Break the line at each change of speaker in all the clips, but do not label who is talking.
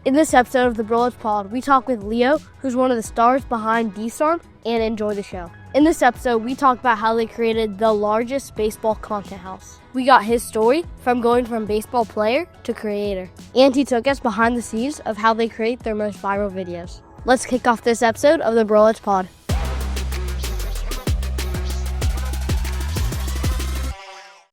In this episode of the Brothers Pod, we talk with Leo, who's one of the stars behind DSARM, and enjoy the show. In this episode, we talk about how they created the largest baseball content house. We got his story from going from baseball player to creator. And he took us behind the scenes of how they create their most viral videos. Let's kick off this episode of the Brothers Pod.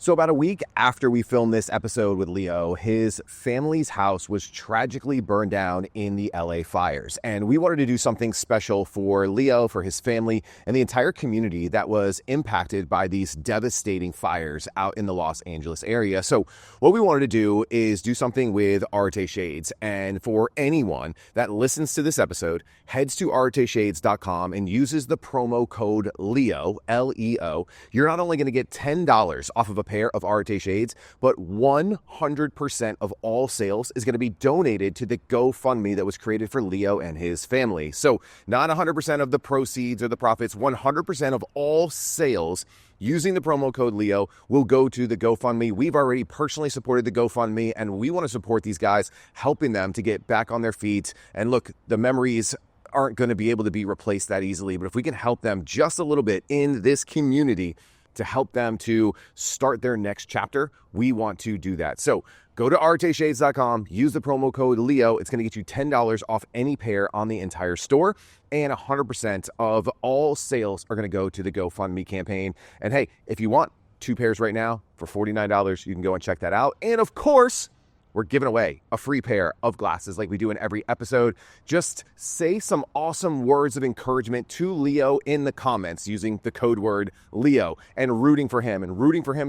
So about a week after we filmed this episode with Leo, his family's house was tragically burned down in the LA fires. And we wanted to do something special for Leo, for his family, and the entire community that was impacted by these devastating fires out in the Los Angeles area. So what we wanted to do is do something with Arete Shades. And for anyone that listens to this episode, heads to areteshades.com and uses the promo code LEO, L-E-O, you're not only going to get $10 off of a pair of Arete Shades, but 100% of all sales is going to be donated to the GoFundMe that was created for Leo and his family. So not 100% of the proceeds or the profits, 100% of all sales using the promo code LEO will go to the GoFundMe. We've already personally supported the GoFundMe, and we want to support these guys, helping them to get back on their feet. And look, the memories aren't going to be able to be replaced that easily, but if we can help them just a little bit in this community to help them to start their next chapter, we want to do that. So go to areteshades.com, use the promo code LEO. It's going to get you $10 off any pair on the entire store, and 100% of all sales are going to go to the GoFundMe campaign. And hey, if you want 2 pairs right now for $49, you can go and check that out. And of course, we're giving away a free pair of glasses like we do in every episode. Just say some awesome words of encouragement to Leo in the comments using the code word Leo, and rooting for him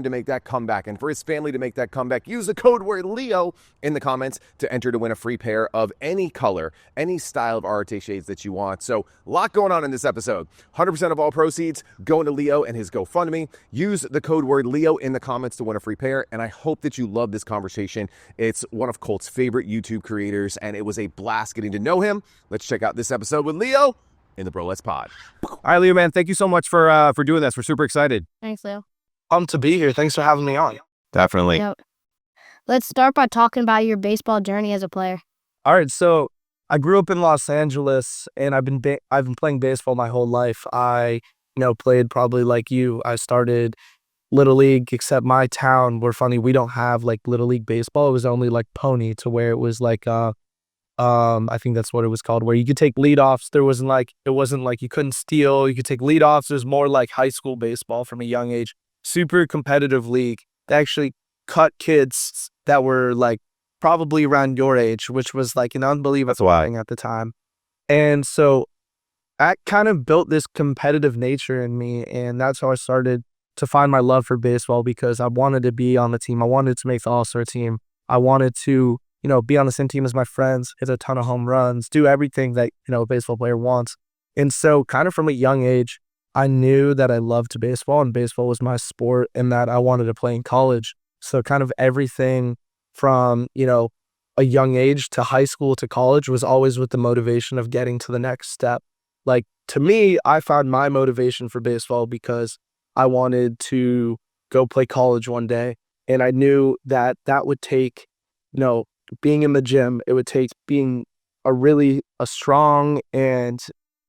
to make that comeback, and for his family to make that comeback. Use the code word Leo in the comments to enter to win a free pair of any color, any style of Arete Shades that you want. So a lot going on in this episode. 100% of all proceeds going to Leo and his GoFundMe. Use the code word Leo in the comments to win a free pair. And I hope that you love this conversation. It's one of Colt's favorite YouTube creators, and it was a blast getting to know him. Let's check out this episode with Leo in the Bro Let's Pod.
All right, Leo, man, thank you so much for doing this. We're super excited.
Thanks, Leo.
Pumped to be here. Thanks for having me on.
Definitely.
Yep. Let's start by talking about your baseball journey as a player.
All right, so I grew up in Los Angeles, and I've been playing baseball my whole life. I played probably like you. I started Little League, except my town, we're funny, we don't have like Little League baseball. It was only like pony, to where it was like I think that's what it was called, where you could take leadoffs. It wasn't like you couldn't steal, you could take leadoffs. It was more like high school baseball from a young age. Super competitive league. They actually cut kids that were like probably around your age, which was like an unbelievable thing at the time. And so that kind of built this competitive nature in me, and that's how I started to find my love for baseball, because I wanted to be on the team. I wanted to make the All-Star team. I wanted to, be on the same team as my friends, hit a ton of home runs, do everything that, a baseball player wants. And so kind of from a young age, I knew that I loved baseball, and baseball was my sport, and that I wanted to play in college. So kind of everything from, a young age to high school to college was always with the motivation of getting to the next step. Like, to me, I found my motivation for baseball because I wanted to go play college one day. And I knew that that would take, being in the gym, it would take being a strong and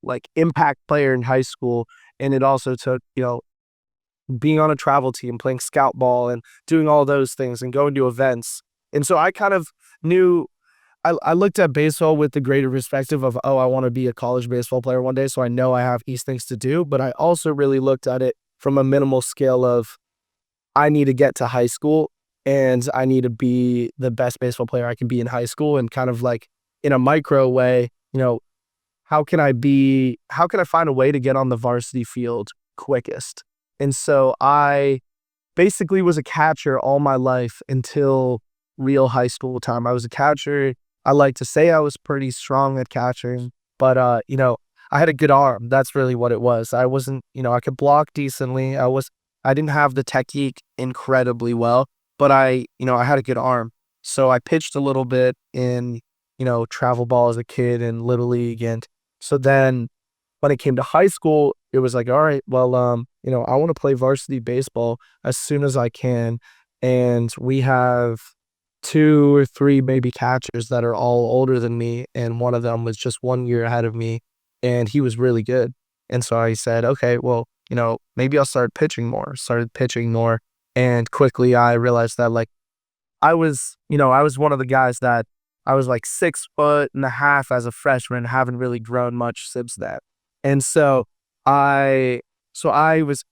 like impact player in high school. And it also took, being on a travel team, playing scout ball and doing all those things and going to events. And so I kind of knew, I looked at baseball with the greater perspective of, I want to be a college baseball player one day. So I know I have these things to do, but I also really looked at it from a minimal scale of, I need to get to high school and I need to be the best baseball player I can be in high school. And kind of like in a micro way, how can I find a way to get on the varsity field quickest? And so I basically was a catcher all my life until real high school time. I was a catcher. I like to say I was pretty strong at catching, but I had a good arm. That's really what it was. I wasn't, I could block decently. I didn't have the technique incredibly well, but I had a good arm. So I pitched a little bit in, travel ball as a kid in Little League. And so then when it came to high school, it was like, all right, well, I want to play varsity baseball as soon as I can. And we have two or three maybe catchers that are all older than me, and one of them was just 1 year ahead of me, and he was really good. And so I said, okay, well, maybe I'll start pitching more. Started pitching more, and quickly I realized that like I was one of the guys that I was like 6'1.5" as a freshman, haven't really grown much since that. And I, so I was,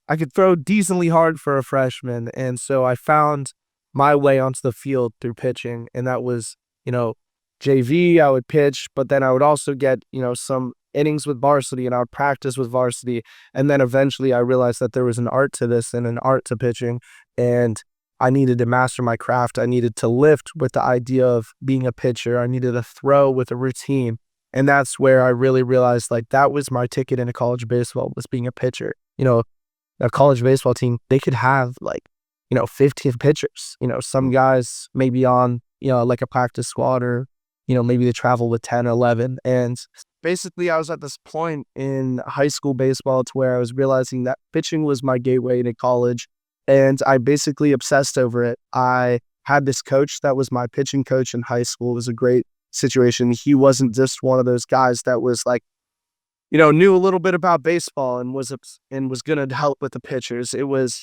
I could throw decently hard for a freshman. And so I found my way onto the field through pitching. And that was, JV, I would pitch, but then I would also get, some innings with varsity, and I would practice with varsity. And then eventually I realized that there was an art to this and an art to pitching. And I needed to master my craft. I needed to lift with the idea of being a pitcher. I needed to throw with a routine. And that's where I really realized like that was my ticket into college baseball, was being a pitcher. A college baseball team, they could have like, 15 pitchers. Some guys maybe on, like a practice squad, or, maybe they travel with 10 or 11. And basically I was at this point in high school baseball to where I was realizing that pitching was my gateway to college. And I basically obsessed over it. I had this coach that was my pitching coach in high school. It was a great situation. He wasn't just one of those guys that was like, knew a little bit about baseball and was going to help with the pitchers.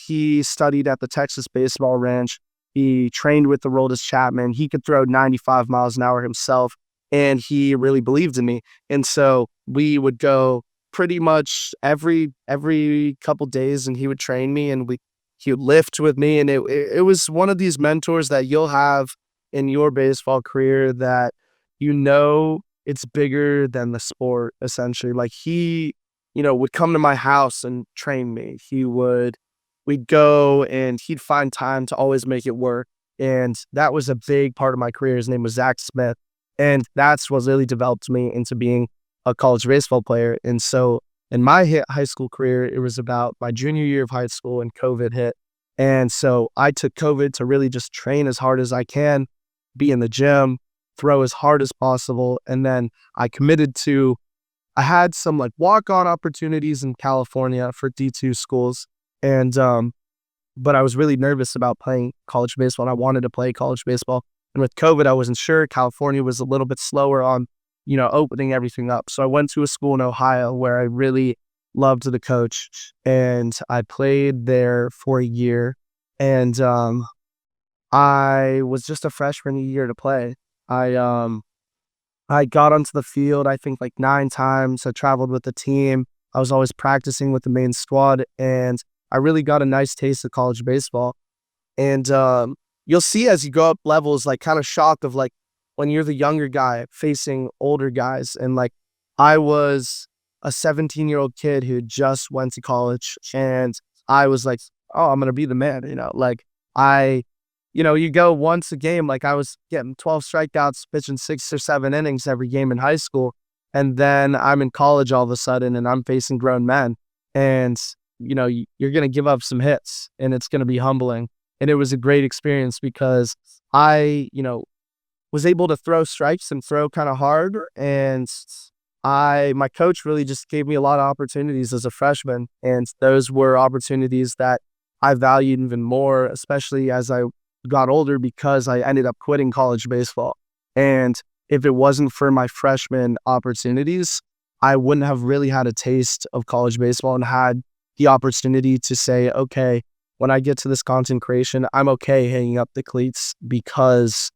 He studied at the Texas Baseball Ranch. He trained with the Aroldis Chapman. He could throw 95 miles an hour himself, and he really believed in me. And so we would go pretty much every couple days, and he would train me, and he would lift with me. And it was one of these mentors that you'll have in your baseball career that it's bigger than the sport, essentially. Like he, would come to my house and train me. We'd go and he'd find time to always make it work. And that was a big part of my career. His name was Zach Smith. And that's what really developed me into being a college baseball player. And so in my high school career, it was about my junior year of high school, and COVID hit. And so I took COVID to really just train as hard as I can, be in the gym, throw as hard as possible. And then I had some like walk-on opportunities in California for D2 schools. And, but I was really nervous about playing college baseball, and I wanted to play college baseball. And with COVID, I wasn't sure. California was a little bit slower on, opening everything up. So I went to a school in Ohio where I really loved the coach, and I played there for a year. And I was just a freshman year to play. I got onto the field, I think like 9 times. I traveled with the team. I was always practicing with the main squad, and I really got a nice taste of college baseball. And you'll see as you go up levels, like kind of shock of like when you're the younger guy facing older guys. And like I was a 17-year-old kid who just went to college, and I was like, oh, I'm going to be the man, you go once a game, like I was getting 12 strikeouts, pitching 6 or 7 innings every game in high school. And then I'm in college all of a sudden, and I'm facing grown men, and, you're going to give up some hits, and it's going to be humbling. And it was a great experience because I, was able to throw strikes and throw kind of hard. And my coach really just gave me a lot of opportunities as a freshman. And those were opportunities that I valued even more, especially as I got older, because I ended up quitting college baseball. And if it wasn't for my freshman opportunities, I wouldn't have really had a taste of college baseball and had the opportunity to say, okay, when I get to this content creation, I'm okay hanging up the cleats because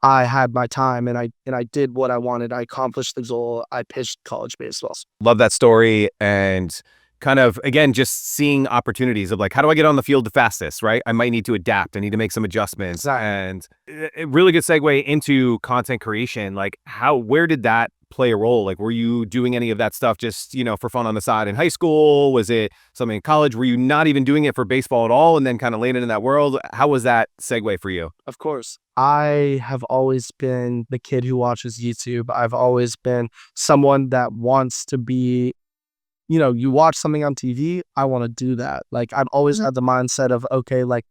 I had my time and I did what I wanted. I accomplished the goal. I pitched college baseball.
Love that story. And kind of, again, just seeing opportunities of like, how do I get on the field the fastest, right? I might need to adapt. I need to make some adjustments.
Exactly.
And a really good segue into content creation. Like where did that play a role? Like, were you doing any of that stuff just, for fun on the side in high school? Was it something in college? Were you not even doing it for baseball at all and then kind of landed in that world? How was that segue for you?
Of course. I have always been the kid who watches YouTube. I've always been someone that wants to be, you watch something on TV, I want to do that. Like I've always had the mindset of, okay, like,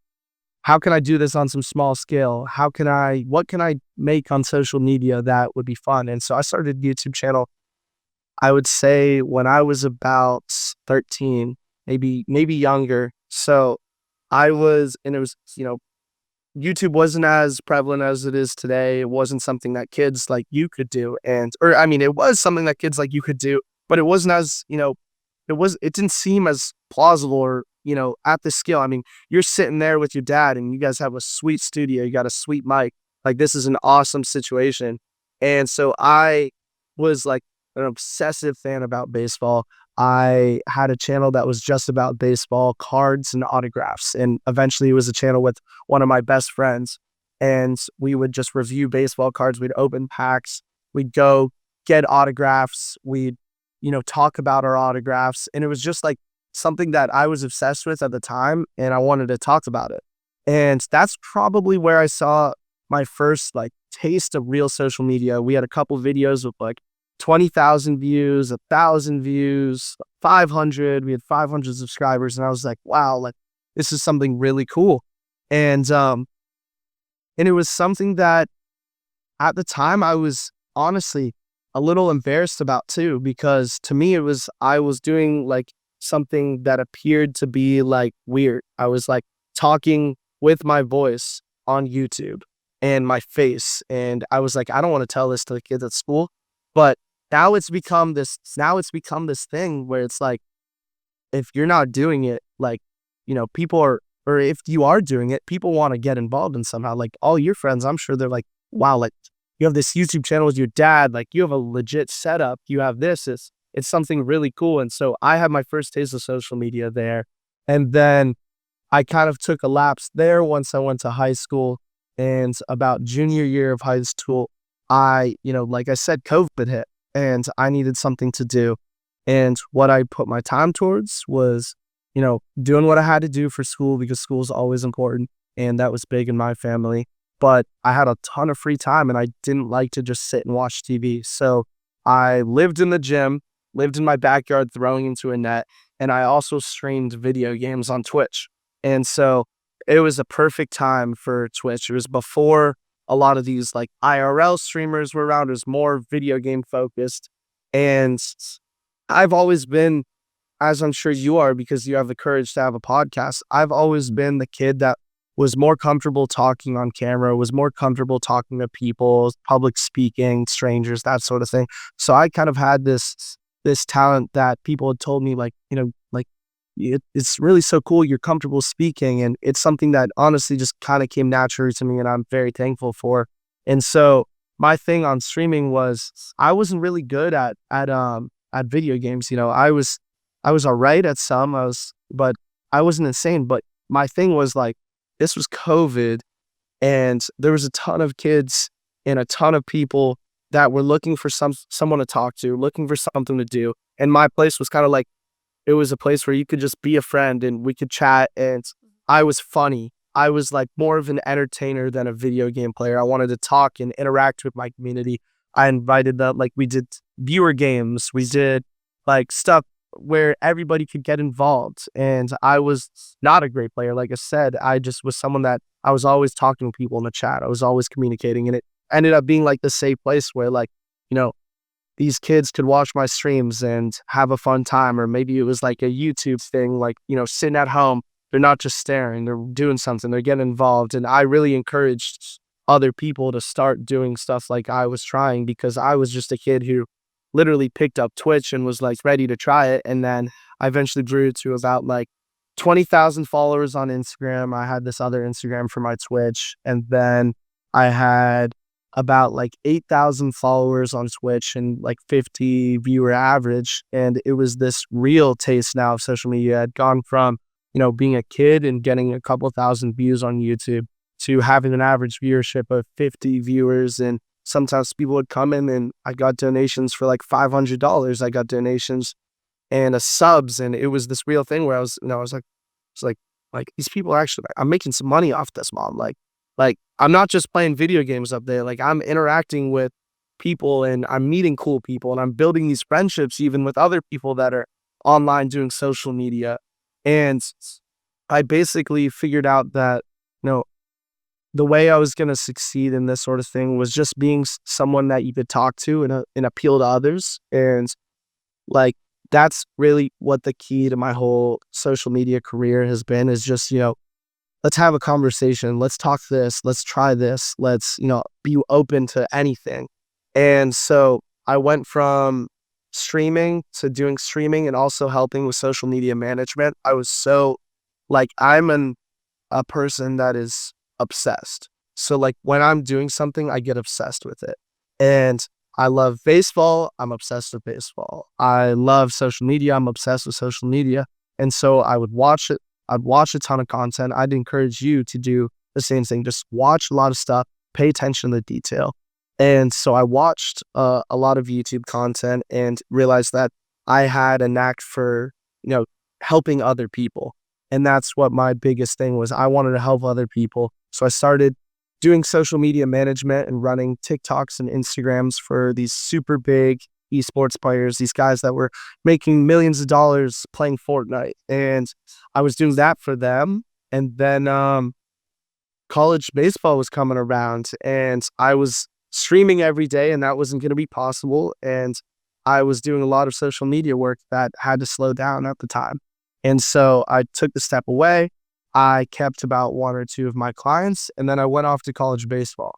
how can I do this on some small scale? What can I make on social media that would be fun? And so I started a YouTube channel, I would say when I was about 13, maybe younger. So and it was, YouTube wasn't as prevalent as it is today. It wasn't something that kids like you could do. Or I mean, it was something that kids like you could do, but it wasn't as, it didn't seem as plausible or, at the scale. I mean, you're sitting there with your dad and you guys have a sweet studio. You got a sweet mic. Like, this is an awesome situation. And so I was like an obsessive fan about baseball. I had a channel that was just about baseball, cards and autographs. And eventually it was a channel with one of my best friends. And we would just review baseball cards. We'd open packs. We'd go get autographs. We'd, talk about our autographs. And it was just like something that I was obsessed with at the time. And I wanted to talk about it. And that's probably where I saw my first like taste of real social media. We had a couple videos with like 20,000 views, 1,000 views, 500. We had 500 subscribers, and I was like, wow, like this is something really cool. And it was something that at the time I was honestly a little embarrassed about too, because to me I was doing like something that appeared to be like weird. I was like talking with my voice on YouTube and my face, and I was like, I don't want to tell this to the kids at school, but now it's become this thing where it's like, if you're not doing it, like, people are, or if you are doing it, people want to get involved in somehow. Like all your friends, I'm sure they're like, wow, like you have this YouTube channel with your dad, like you have a legit setup, you have this, it's something really cool. And so I had my first taste of social media there. And then I kind of took a lapse there once I went to high school. And about junior year of high school, like I said, COVID hit. And I needed something to do. And what I put my time towards was, doing what I had to do for school, because school is always important. And that was big in my family. But I had a ton of free time and I didn't like to just sit and watch TV. So I lived in the gym, lived in my backyard throwing into a net. And I also streamed video games on Twitch. And so it was a perfect time for Twitch. It was before a lot of these like IRL streamers were around. It was more video game focused. And I've always been, as I'm sure you are, because you have the courage to have a podcast, I've always been the kid that was more comfortable talking on camera, was more comfortable talking to people, public speaking, strangers, that sort of thing. So I kind of had this talent that people had told me, like, it's really so cool. You're comfortable speaking. And it's something that honestly just kind of came naturally to me, and I'm very thankful for. And so my thing on streaming was I wasn't really good at video games. I was all right at some, but I wasn't insane. But my thing was like, this was COVID, and there was a ton of kids and a ton of people that were looking for someone to talk to, looking for something to do. And my place was kind of like, it was a place where you could just be a friend and we could chat, and I was funny. I was like more of an entertainer than a video game player. I wanted to talk and interact with my community. I invited them, like we did viewer games. We did like stuff where everybody could get involved. And I was not a great player. Like I said, I just was someone that I was always talking to people in the chat. I was always communicating, and it ended up being like the safe place where like, these kids could watch my streams and have a fun time. Or maybe it was like a YouTube thing, like, sitting at home, they're not just staring, they're doing something, they're getting involved. And I really encouraged other people to start doing stuff like I was trying, because I was just a kid who literally picked up Twitch and was like ready to try it. And then I eventually grew to about like 20,000 followers on Instagram. I had this other Instagram for my Twitch. And then I had about like 8,000 followers on Twitch and like 50 viewer average. And it was this real taste now of social media. I'd gone from, being a kid and getting a couple thousand views on YouTube to having an average viewership of 50 viewers. And sometimes people would come in and I got donations for like $500. I got donations and a subs. And it was this real thing where I was like, these people are actually, I'm making some money off this, Mom. Like, I'm not just playing video games up there. Like, I'm interacting with people and I'm meeting cool people and I'm building these friendships even with other people that are online doing social media. And I basically figured out that, the way I was going to succeed in this sort of thing was just being someone that you could talk to and appeal to others. And like, that's really what the key to my whole social media career has been, is just, let's have a conversation. Let's talk this. Let's try this. Let's, be open to anything. And so I went from streaming to doing streaming and also helping with social media management. I was so a person that is obsessed. So like when I'm doing something, I get obsessed with it. And I love baseball. I'm obsessed with baseball. I love social media. I'm obsessed with social media. And so I would watch it. I'd watch a ton of content. I'd encourage you to do the same thing. Just watch a lot of stuff, pay attention to the detail. And so I watched a lot of YouTube content and realized that I had a knack for, helping other people. And that's what my biggest thing was. I wanted to help other people. So I started doing social media management and running TikToks and Instagrams for these super big esports players, these guys that were making millions of dollars playing Fortnite. And I was doing that for them. And then college baseball was coming around and I was streaming every day and that wasn't going to be possible. And I was doing a lot of social media work that had to slow down at the time. And so I took the step away. I kept about one or two of my clients and then I went off to college baseball.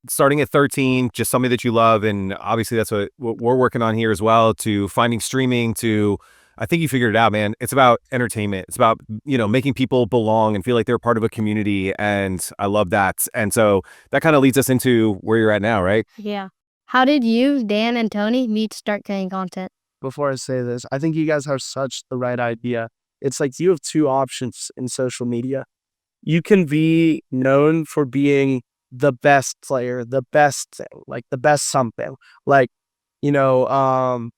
Starting at 13, just something that you love. And obviously that's what we're working on here as well, to finding streaming, to, I think you figured it out, man. It's about entertainment. It's about, making people belong and feel like they're part of a community. And I love that. And so that kind of leads us into where you're at now, right?
Yeah. How did you, Dan, and Tony meet to start creating content?
Before I say this, I think you guys have such the right idea. It's like you have two options in social media. You can be known for being the best player, the best thing, like the best something. Like, Ninja,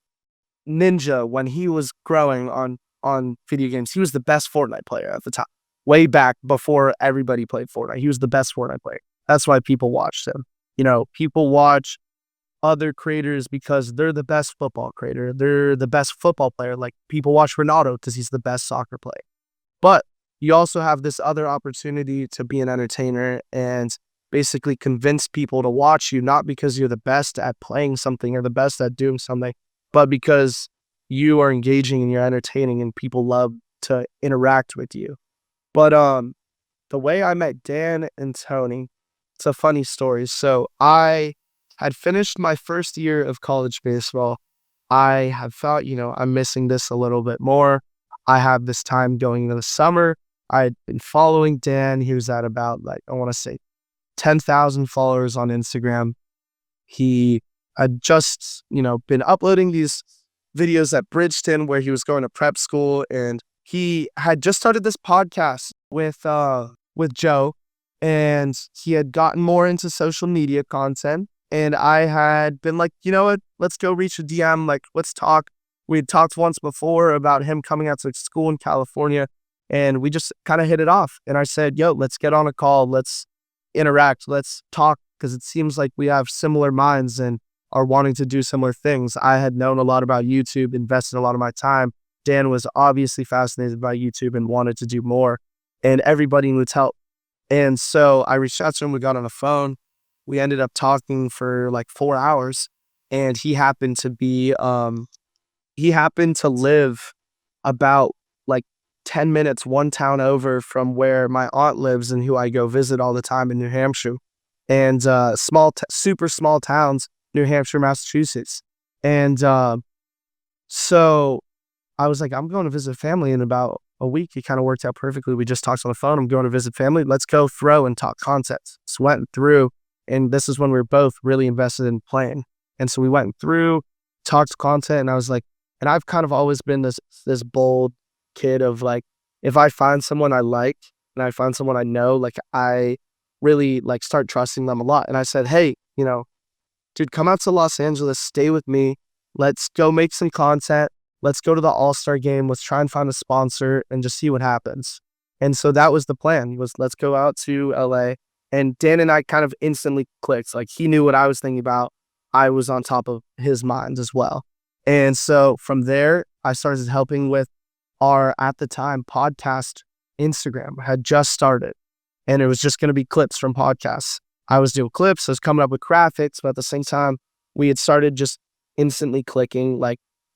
when he was growing on video games, he was the best Fortnite player at the time. Way back before everybody played Fortnite, he was the best Fortnite player. That's why people watched him. People watch other creators because they're the best football creator. They're the best football player. Like people watch Ronaldo because he's the best soccer player. But you also have this other opportunity to be an entertainer and basically convince people to watch you, not because you're the best at playing something or the best at doing something, but because you are engaging and you're entertaining and people love to interact with you. But the way I met Dan and Tony, it's a funny story. So I had finished my first year of college baseball. I have felt, I'm missing this a little bit more. I have this time going into the summer. I'd been following Dan. He was at about, I want to say 10,000 followers on Instagram. He had just, been uploading these videos at Bridgeton where he was going to prep school. And he had just started this podcast with Joe. And he had gotten more into social media content. And I had been like, you know what, let's go reach a DM. Let's talk. We had talked once before about him coming out to school in California. And we just kind of hit it off. And I said, yo, let's get on a call. Let's interact. Let's talk. Because it seems like we have similar minds and are wanting to do similar things. I had known a lot about YouTube, invested a lot of my time. Dan was obviously fascinated by YouTube and wanted to do more. And everybody needs help. And so I reached out to him. We got on the phone. We ended up talking for 4 hours. And he happened to live about 10 minutes, one town over from where my aunt lives and who I go visit all the time in New Hampshire. And super small towns, New Hampshire, Massachusetts. And so I was like, I'm going to visit family in about a week. It kind of worked out perfectly. We just talked on the phone. I'm going to visit family. Let's go throw and talk content. So went through, and this is when we were both really invested in playing. And so we went through, talked content, and I was like, and I've kind of always been this bold kid of if I find someone I like and I find someone I know, I really start trusting them a lot. And I said, hey, dude, come out to Los Angeles, stay with me. Let's go make some content. Let's go to the All-Star game. Let's try and find a sponsor and just see what happens. And so that was the plan, was let's go out to LA. And Dan and I kind of instantly clicked. He knew what I was thinking about. I was on top of his mind as well. And so from there, I started helping with our, at the time, podcast Instagram had just started. And it was just going to be clips from podcasts. I was doing clips. I was coming up with graphics. But at the same time, we had started just instantly clicking,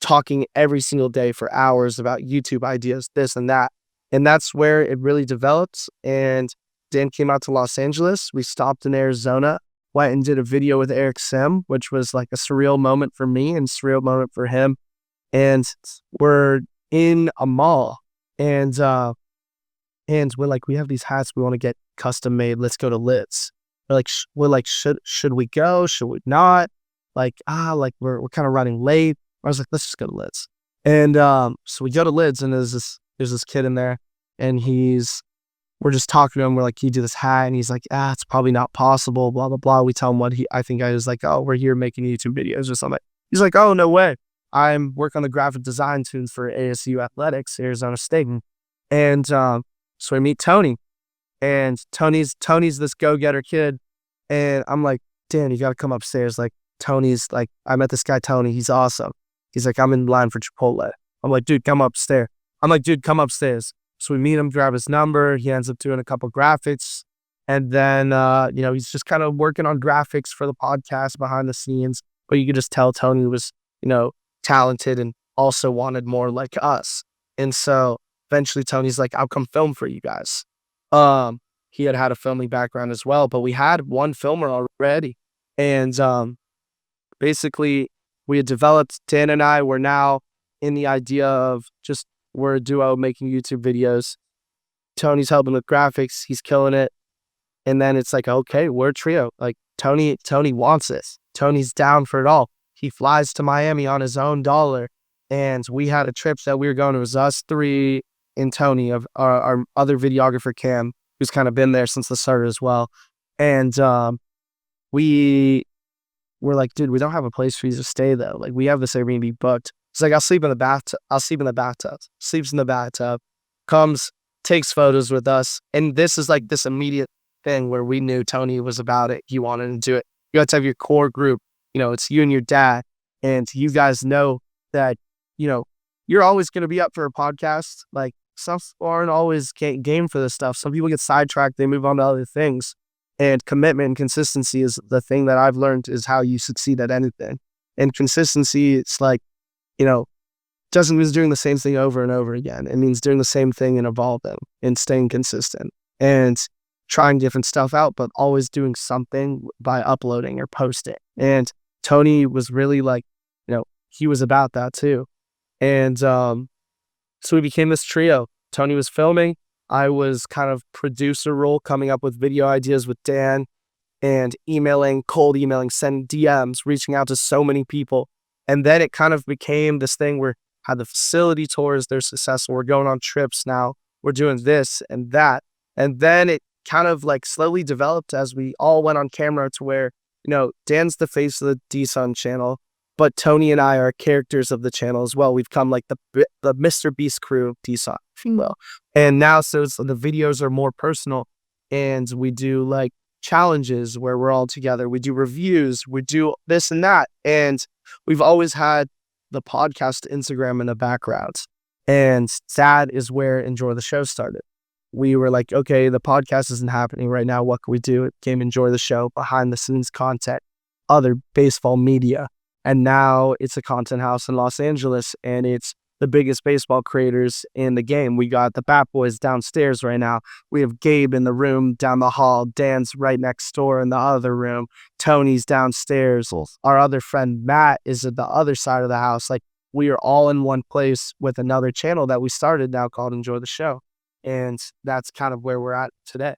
talking every single day for hours about YouTube ideas, this and that. And that's where it really developed. And Dan came out to Los Angeles. We stopped in Arizona, went and did a video with Eric Sim, which was like a surreal moment for me and surreal moment for him. And we're in a mall, and we're like, we have these hats we want to get custom made. Let's go to Lids. We're like, should we go? Should we not? Like we're kind of running late. I was like, let's just go to Lids. And so we go to Lids, and there's this kid in there, and we're just talking to him. We're like, can you do this hat? And he's like, it's probably not possible, blah, blah, blah. We tell him I was like, oh, we're here making YouTube videos or something. He's like, oh, no way. I'm working on the graphic design team for ASU Athletics, Arizona State. And so I meet Tony, and Tony's this go-getter kid. And I'm like, Dan, you got to come upstairs. Like, Tony's like, I met this guy, Tony. He's awesome. He's like, I'm in line for Chipotle. I'm like, dude, come upstairs. So we meet him, grab his number. He ends up doing a couple graphics. And then, he's just kind of working on graphics for the podcast behind the scenes. But you could just tell Tony was, talented and also wanted more like us. And so eventually Tony's like, I'll come film for you guys. He had a filming background as well, but we had one filmer already. And basically we had developed, Dan and I were now in the idea of just, we're a duo making YouTube videos. Tony's helping with graphics. He's killing it. And then it's like, okay, we're a trio. Like Tony wants this. Tony's down for it all. He flies to Miami on his own dollar. And we had a trip that we were going. It was us three and Tony, of our other videographer, Cam, who's kind of been there since the start as well. And we were like, dude, we don't have a place for you to stay though. Like, we have this Airbnb booked. It's like, I'll sleep in the bathtub. Sleeps in the bathtub, comes, takes photos with us. And this is like this immediate thing where we knew Tony was about it. He wanted to do it. You have to have your core group. It's you and your dad. And you guys know that, you're always going to be up for a podcast. Like, some people aren't always game for this stuff. Some people get sidetracked. They move on to other things. And commitment and consistency is the thing that I've learned is how you succeed at anything. And consistency, it's like, doesn't mean doing the same thing over and over again. It means doing the same thing and evolving and staying consistent and trying different stuff out, but always doing something by uploading or posting. And Tony was really like, he was about that too. And so we became this trio. Tony was filming. I was kind of producer role, coming up with video ideas with Dan, and cold emailing, sending DMs, reaching out to so many people. And then it kind of became this thing where had the facility tours, they're successful. We're going on trips now. We're doing this and that. And then it kind of like slowly developed as we all went on camera to where, Dan's the face of the DSARM channel, but Tony and I are characters of the channel as well. We've come like the Mr. Beast crew of DSARM, if you will. And now, so the videos are more personal, and we do like challenges where we're all together. We do reviews, we do this and that. And we've always had the podcast Instagram in the background. And that is where Enjoy the Show started. We were like, okay, the podcast isn't happening right now. What can we do? It became Enjoy the Show, behind the scenes content, other baseball media. And now it's a content house in Los Angeles, and it's the biggest baseball creators in the game. We got the Bat Boys downstairs right now. We have Gabe in the room down the hall. Dan's right next door in the other room. Tony's downstairs. Our other friend, Matt, is at the other side of the house. Like, we are all in one place with another channel that we started now called Enjoy the Show. And that's kind of where we're at today.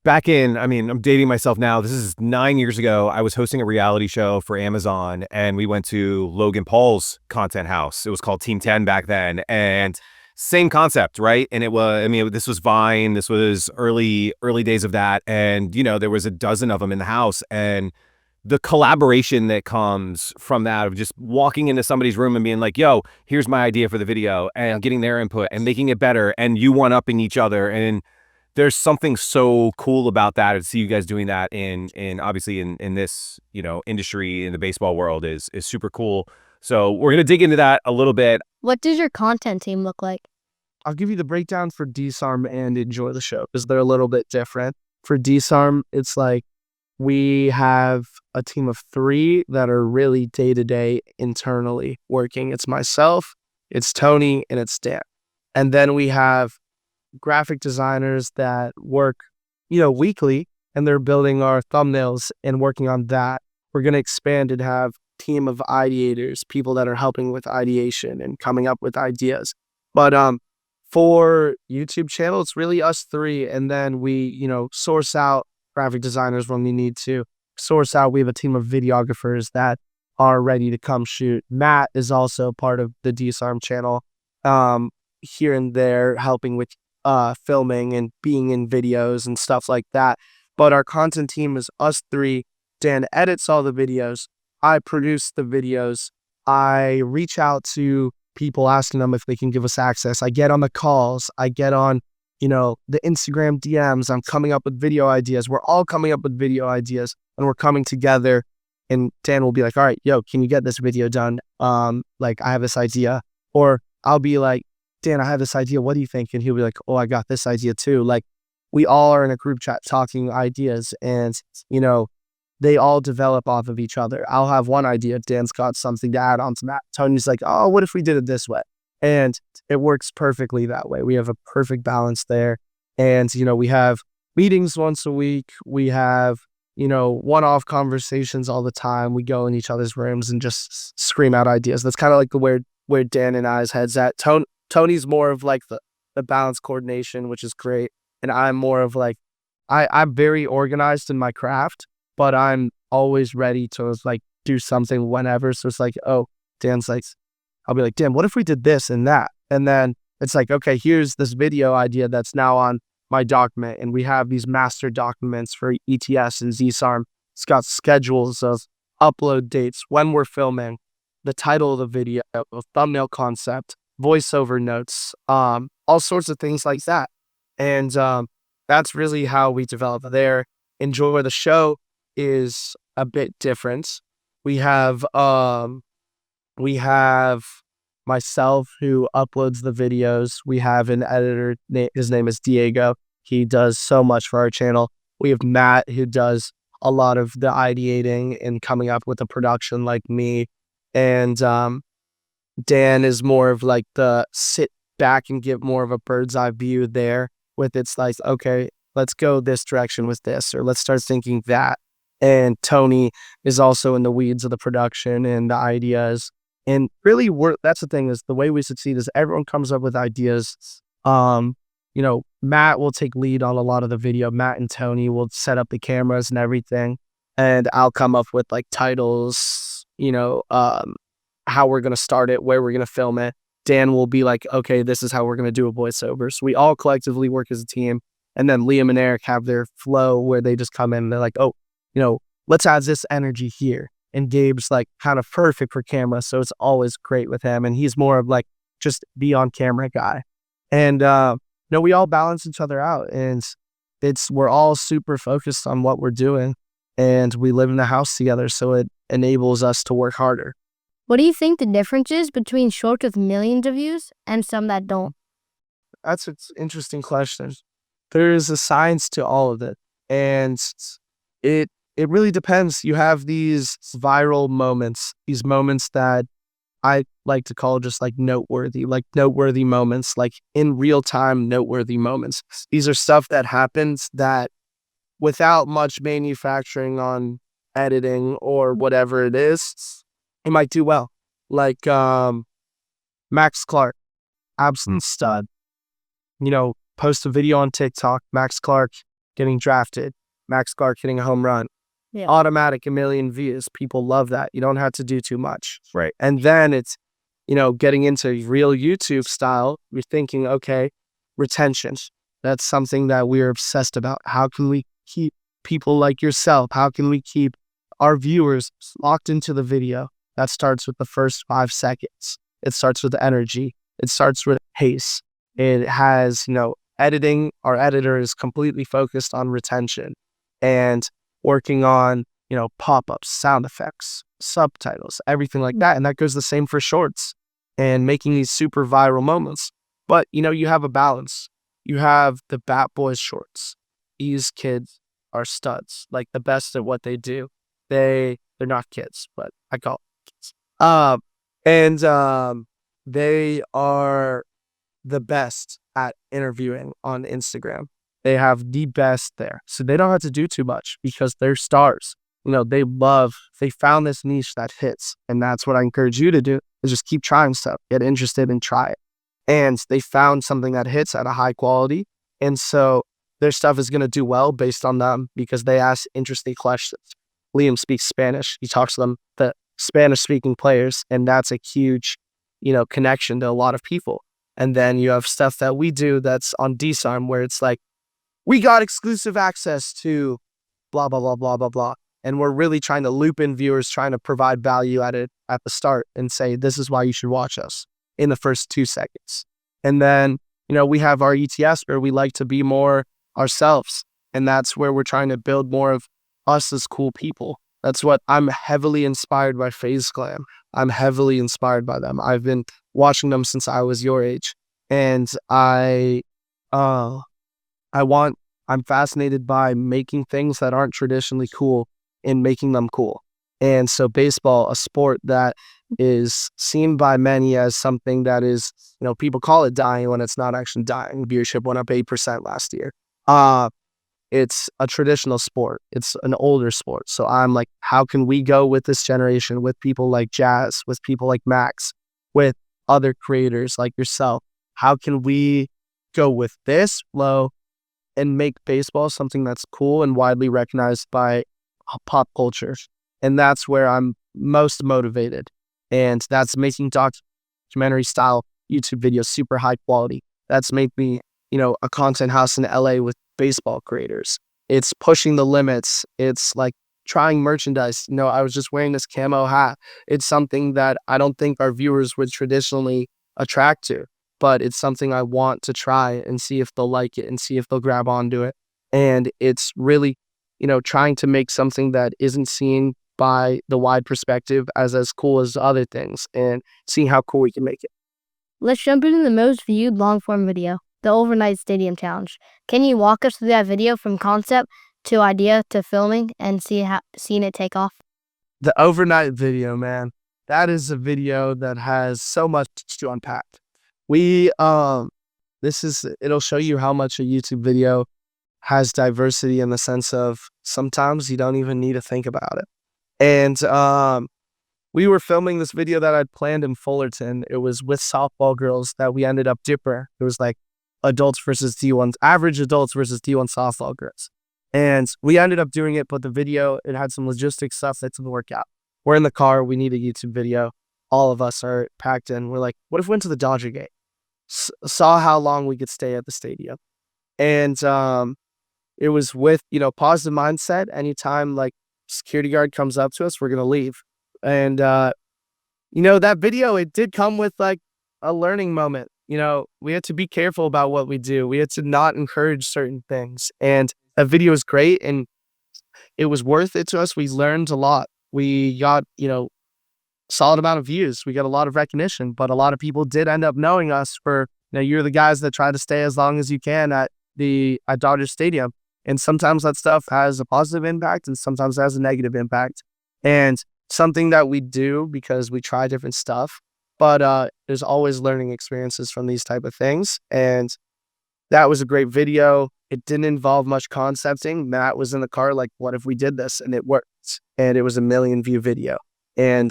Back in, I'm dating myself now. This is 9 years ago. I was hosting a reality show for Amazon, and we went to Logan Paul's content house. It was called Team 10 back then, and same concept, right? And it was, this was Vine. This was early days of that. And, there was a dozen of them in the house, and the collaboration that comes from that, of just walking into somebody's room and being like, yo, here's my idea for the video, and getting their input and making it better, and you one-upping each other. And there's something so cool about that. To see you guys doing that in obviously in this, industry, in the baseball world is super cool. So we're going to dig into that a little bit.
What does your content team look like?
I'll give you the breakdown for DSARM and Enjoy the Show, because they're a little bit different. For DSARM, it's like we have a team of 3 that are really day-to-day internally working. It's myself, it's Tony, and it's Dan. And then we have graphic designers that work weekly, and they're building our thumbnails and working on that. We're going to expand and have a team of ideators, people that are helping with ideation and coming up with ideas. But for YouTube channel, it's really us three. And then we, source out graphic designers when we need to. We have a team of videographers that are ready to come shoot. Matt is also part of the DSARM channel, here and there, helping with filming and being in videos and stuff like that. But our content team is us three. Dan edits all the videos. I produce the videos. I reach out to people asking them if they can give us access. I get on the calls. I get on, the Instagram DMs. I'm coming up with video ideas. We're all coming up with video ideas, and we're coming together. And Dan will be like, all right, yo, can you get this video done? Like, I have this idea. Or I'll be like, Dan, I have this idea. What do you think? And he'll be like, oh, I got this idea too. Like, we all are in a group chat talking ideas, and, they all develop off of each other. I'll have one idea. Dan's got something to add on to that. Tony's like, oh, what if we did it this way? And it works perfectly that way. We have a perfect balance there. And, we have meetings once a week. We have, one-off conversations all the time. We go in each other's rooms and just scream out ideas. That's kind of like where Dan and I's heads at. Tony's more of like the balance coordination, which is great. And I'm more of like, I'm very organized in my craft, but I'm always ready to like do something whenever. So it's like, oh, Dan's like, I'll be like, Dan, what if we did this and that? And then it's like, okay, here's this video idea that's now on my document. And we have these master documents for ETS and DSARM. It's got schedules of upload dates, when we're filming, the title of the video, a thumbnail concept, voiceover notes, all sorts of things like that. And that's really how we develop there. Enjoy the show is a bit different. We have myself who uploads the videos. We have an editor, his name is Diego. He does so much for our channel. We have Matt, who does a lot of the ideating and coming up with a production like me. And Dan is more of like the sit back and give more of a bird's eye view there, with it's like, okay, let's go this direction with this, or let's start thinking that. And Tony is also in the weeds of the production and the ideas. And really, that's the thing, is the way we succeed is everyone comes up with ideas. Matt will take lead on a lot of the video. Matt and Tony will set up the cameras and everything. And I'll come up with like titles, how we're going to start it, where we're going to film it. Dan will be like, okay, this is how we're going to do a voiceover. So we all collectively work as a team. And then Liam and Eric have their flow where they just come in and they're like, oh, let's add this energy here. And Gabe's like kind of perfect for camera. So it's always great with him. And he's more of like just be on camera guy. And, we all balance each other out, and we're all super focused on what we're doing, and we live in the house together. So it enables us to work harder.
What do you think the difference is between shorts with millions of views and some that don't?
That's an interesting question. There is a science to all of it. And it really depends. You have these viral moments, these moments that I like to call just like noteworthy moments, like in real time, noteworthy moments. These are stuff that happens that without much manufacturing on editing or whatever it is, it might do well. Like Max Clark, absolute stud. Post a video on TikTok, Max Clark getting drafted, Max Clark hitting a home run. Yeah. Automatic 1 million views. People love that. You don't have to do too much.
Right.
And then it's, getting into real YouTube style. You're thinking, okay, retention. That's something that we're obsessed about. How can we keep people like yourself? How can we keep our viewers locked into the video? That starts with the first 5 seconds. It starts with energy. It starts with pace. It has, editing. Our editor is completely focused on retention and working on, pop-ups, sound effects, subtitles, everything like that. And that goes the same for shorts and making these super viral moments. But, you have a balance. You have the Bat Boys shorts. These kids are studs, like the best at what they do. They're not kids, but I call them kids. They are the best at interviewing on Instagram. They have the best there. So they don't have to do too much because they're stars. They found this niche that hits. And that's what I encourage you to do, is just keep trying stuff, get interested and try it. And they found something that hits at a high quality. And so their stuff is going to do well based on them because they ask interesting questions. Liam speaks Spanish. He talks to them, the Spanish speaking players. And that's a huge, connection to a lot of people. And then you have stuff that we do that's on DSARM where it's like, we got exclusive access to blah, blah, blah, blah, blah, blah. And we're really trying to loop in viewers, trying to provide value at it at the start and say, this is why you should watch us in the first 2 seconds. And then, we have our ETS where we like to be more ourselves. And that's where we're trying to build more of us as cool people. That's what I'm heavily inspired by FaZe Clan. I'm heavily inspired by them. I've been watching them since I was your age. And I'm fascinated by making things that aren't traditionally cool and making them cool. And so baseball, a sport that is seen by many as something that is, people call it dying when it's not actually dying. Viewership went up 8% last year. It's a traditional sport. It's an older sport. So I'm like, how can we go with this generation, with people like Jazz, with people like Max, with other creators like yourself? How can we go with this flow and make baseball something that's cool and widely recognized by pop culture? And that's where I'm most motivated. And that's making documentary style YouTube videos super high quality. That's made me, a content house in LA with baseball creators. It's pushing the limits. It's like trying merchandise. I was just wearing this camo hat. It's something that I don't think our viewers would traditionally attract to, but it's something I want to try and see if they'll like it and see if they'll grab onto it. And it's really, trying to make something that isn't seen by the wide perspective as cool as other things and seeing how cool we can make it.
Let's jump into the most viewed long-form video, the Overnight Stadium Challenge. Can you walk us through that video from concept to idea to filming and seeing it take off?
The overnight video, man, that is a video that has so much to unpack. It'll show you how much a YouTube video has diversity in the sense of sometimes you don't even need to think about it. And we were filming this video that I'd planned in Fullerton. It was with softball girls that we ended up Dipper. It was like adults versus D1, average adults versus D1 softball girls. And we ended up doing it, but the video, it had some logistics stuff that didn't work out. We're in the car. We need a YouTube video. All of us are packed in. We're like, what if we went to the Dodger game? Saw how long we could stay at the stadium. And it was with, positive mindset. Anytime like security guard comes up to us, we're going to leave. And, that video, it did come with like a learning moment. We had to be careful about what we do. We had to not encourage certain things. And that video is great. And it was worth it to us. We learned a lot. We got, solid amount of views. We got a lot of recognition, but a lot of people did end up knowing us for, you're the guys that try to stay as long as you can at Dodger Stadium. And sometimes that stuff has a positive impact and sometimes it has a negative impact. And something that we do because we try different stuff, but there's always learning experiences from these type of things. And that was a great video. It didn't involve much concepting. Matt was in the car like, what if we did this? And it worked. And it was a 1 million view video. And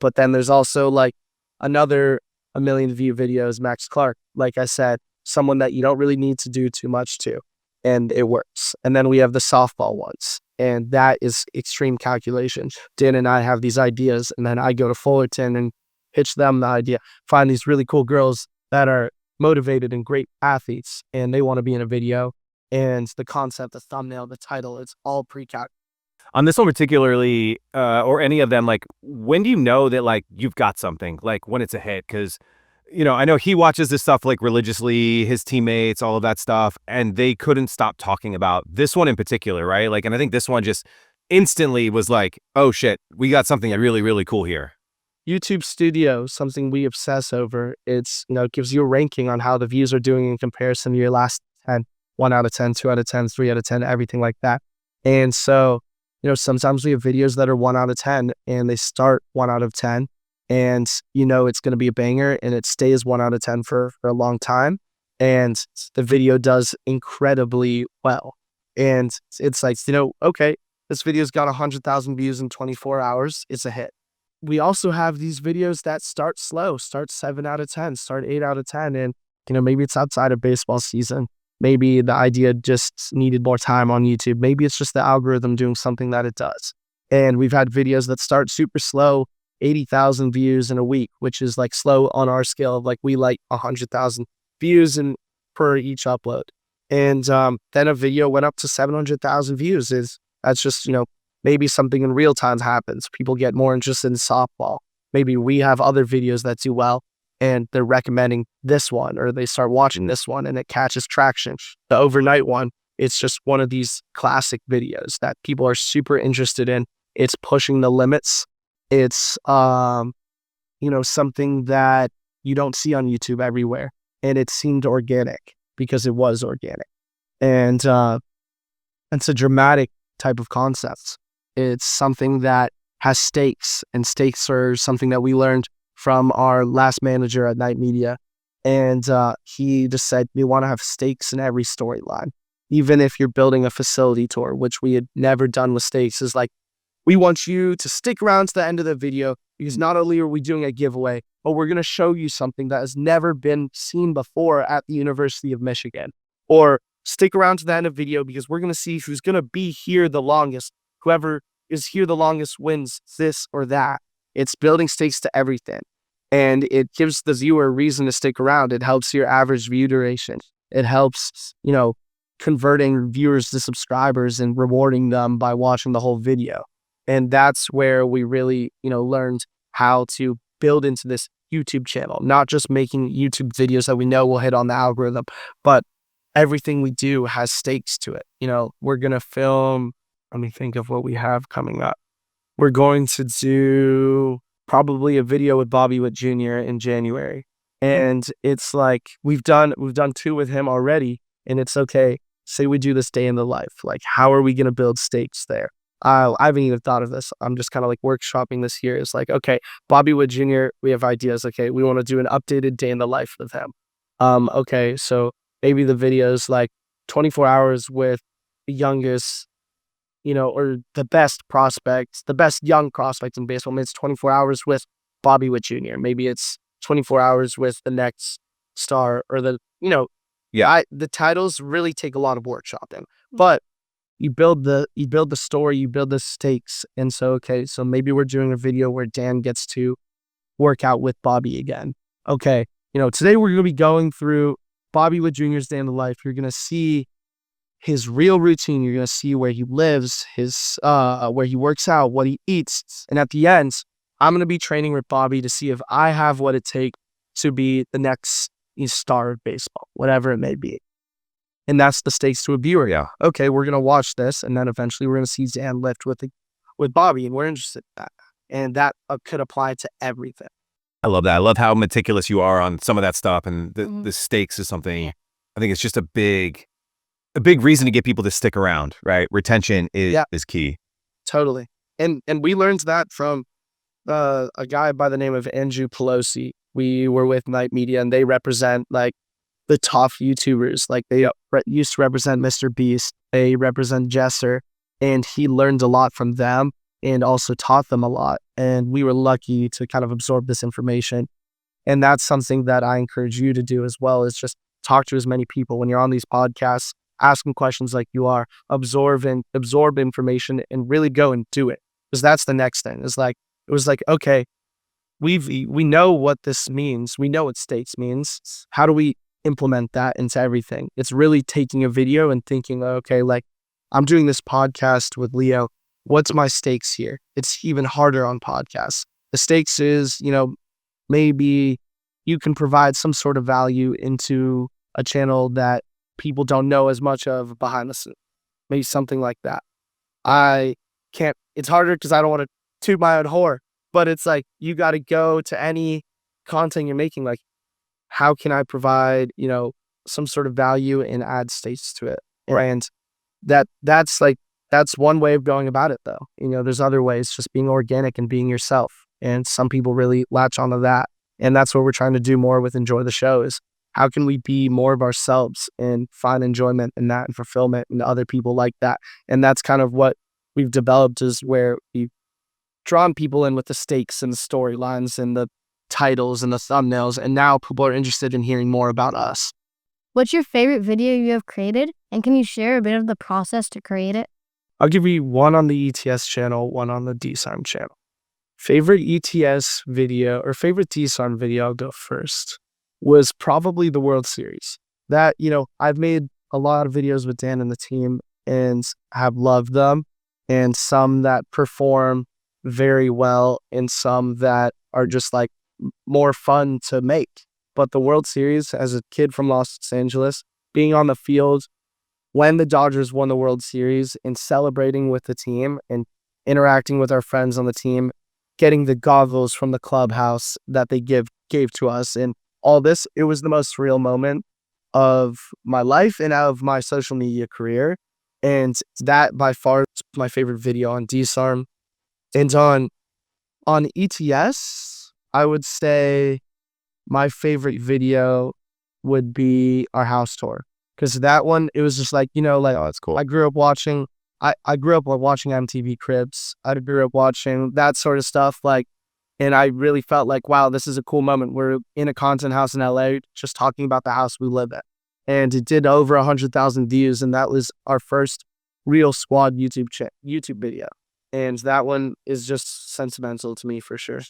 but then there's also like another 1 million view videos, Max Clark. Like I said, someone that you don't really need to do too much to, and it works. And then we have the softball ones, and that is extreme calculation. Dan and I have these ideas, and then I go to Fullerton and pitch them the idea, find these really cool girls that are motivated and great athletes, and they want to be in a video. And the concept, the thumbnail, the title, it's all pre-calculated.
On this one particularly, or any of them, like, when do you know that, like, you've got something, like, when it's a hit? Because, I know he watches this stuff, like, religiously, his teammates, all of that stuff, and they couldn't stop talking about this one in particular, right? Like, and I think this one just instantly was like, oh, shit, we got something really, really cool here.
YouTube Studio, something we obsess over. It's, it gives you a ranking on how the views are doing in comparison to your last 10, 1 out of 10, 2 out of 10, 3 out of 10, everything like that. And so, sometimes we have videos that are 1 out of 10 and they start 1 out of 10 and, it's going to be a banger and it stays 1 out of 10 for a long time. and the video does incredibly well. And it's like, okay, this video's got 100,000 views in 24 hours. It's a hit. We also have these videos that start slow, start 7 out of 10, start 8 out of 10. And, maybe it's outside of baseball season. Maybe the idea just needed more time on YouTube. Maybe it's just the algorithm doing something that it does. And we've had videos that start super slow, 80,000 views in a week, which is like slow on our scale of like we like 100,000 views per each upload. And then a video went up to 700,000 views. That's just, maybe something in real time happens. People get more interested in softball. Maybe we have other videos that do well and they're recommending this one, or they start watching this one and it catches traction. The overnight one, it's just one of these classic videos that people are super interested in. It's pushing the limits. It's, something that you don't see on YouTube everywhere. And it seemed organic because it was organic. And it's a dramatic type of concept. It's something that has stakes, and stakes are something that we learned from our last manager at Night Media. And he just said, we want to have stakes in every storyline. Even if you're building a facility tour, which we had never done with stakes, is like, we want you to stick around to the end of the video because not only are we doing a giveaway, but we're going to show you something that has never been seen before at the University of Michigan. Or stick around to the end of the video because we're going to see who's going to be here the longest. Whoever is here the longest wins this or that. It's building stakes to everything. And it gives the viewer a reason to stick around. It helps your average view duration. It helps, converting viewers to subscribers and rewarding them by watching the whole video. And that's where we really, learned how to build into this YouTube channel, not just making YouTube videos that we know will hit on the algorithm, but everything we do has stakes to it. We're going to film, let me think of what we have coming up. We're going to do probably a video with Bobby Witt Jr. in January. And it's like, we've done 2 with him already. And it's okay, say we do this day in the life. Like, how are we going to build stakes there? I haven't even thought of this. I'm just kind of like workshopping this here. It's like, okay, Bobby Witt Jr., we have ideas. Okay, we want to do an updated day in the life with him. Okay, so maybe the video's like 24 hours with the youngest, or the best prospects, the best young prospects in baseball. Maybe it's 24 hours with Bobby Witt Jr. Maybe it's 24 hours with the next star, or the titles really take a lot of workshopping, but you build the story, you build the stakes. And so, okay, so maybe we're doing a video where Dan gets to work out with Bobby again. Okay, today we're going to be going through Bobby Witt Jr.'s day in the life. You're going to see his real routine. You're going to see where he lives, his where he works out, what he eats. And at the end, I'm going to be training with Bobby to see if I have what it takes to be the next star of baseball, whatever it may be. And that's the stakes to a viewer.
Yeah.
Okay, we're going to watch this, and then eventually we're going to see Dan lift with Bobby, and we're interested in that. And that could apply to everything.
I love that. I love how meticulous you are on some of that stuff, and the stakes is something. I think it's just a big reason to get people to stick around, right? Retention is key.
Totally. And we learned that from a guy by the name of Andrew Pelosi. We were with Night Media, and they represent like the top YouTubers. Like they used to represent Mr. Beast. They represent Jesser, and he learned a lot from them and also taught them a lot. And we were lucky to kind of absorb this information. And that's something that I encourage you to do as well, is just talk to as many people when you're on these podcasts, ask them questions like you are, absorb information and really go and do it. Because that's the next thing. It was like, okay, we know what this means. We know what stakes means. How do we implement that into everything? It's really taking a video and thinking, okay, like I'm doing this podcast with Leo. What's my stakes here? It's even harder on podcasts. The stakes is, maybe you can provide some sort of value into a channel that people don't know as much of behind the scenes. Maybe something like that. It's harder because I don't want to toot my own horn, but it's like, you got to go to any content you're making. Like, how can I provide, some sort of value and add stakes to it? And that's one way of going about it, though. There's other ways, just being organic and being yourself. And some people really latch onto that. And that's what we're trying to do more with Enjoy the Show, is how can we be more of ourselves and find enjoyment in that and fulfillment in other people like that? And that's kind of what we've developed, is where we've drawn people in with the stakes and the storylines and the titles and the thumbnails. And now people are interested in hearing more about us.
What's your favorite video you have created? And can you share a bit of the process to create it?
I'll give you one on the ETS channel, one on the DSARM channel. Favorite ETS video or favorite DSARM video, I'll go first, was probably the World Series. That, I've made a lot of videos with Dan and the team and have loved them, and some that perform very well and some that are just like more fun to make. But the World Series, as a kid from Los Angeles, being on the field when the Dodgers won the World Series and celebrating with the team and interacting with our friends on the team, getting the goggles from the clubhouse that they gave to us, and all this, it was the most surreal moment of my life and out of my social media career. And that by far is my favorite video on DSARM. And on ETS, I would say my favorite video would be our house tour. Because that one, it was just like,
Oh, that's cool.
I grew up watching MTV Cribs. I grew up watching that sort of stuff. And I really felt like, wow, this is a cool moment. We're in a content house in LA, just talking about the house we live in. And it did over 100,000 views. And that was our first real squad YouTube video. And that one is just sentimental to me for sure.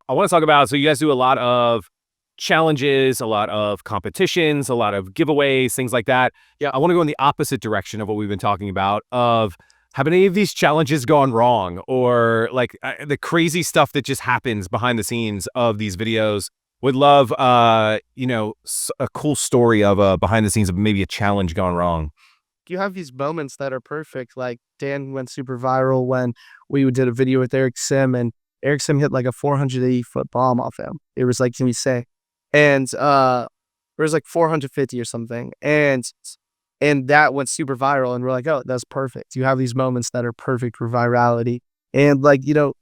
I want to talk about, so you guys do a lot of challenges, a lot of competitions, a lot of giveaways, things like that.
Yeah.
I want to go in the opposite direction of what we've been talking about, of have any of these challenges gone wrong, or like the crazy stuff that just happens behind the scenes of these videos? Would love, a cool story of behind the scenes of maybe a challenge gone wrong.
You have these moments that are perfect. Like Dan went super viral when we did a video with Eric Sim, and Eric Sim hit like a 480-foot bomb off him. It was like, can we say? And it was like 450 or something. And that went super viral, and we're like, oh, that's perfect. You have these moments that are perfect for virality. And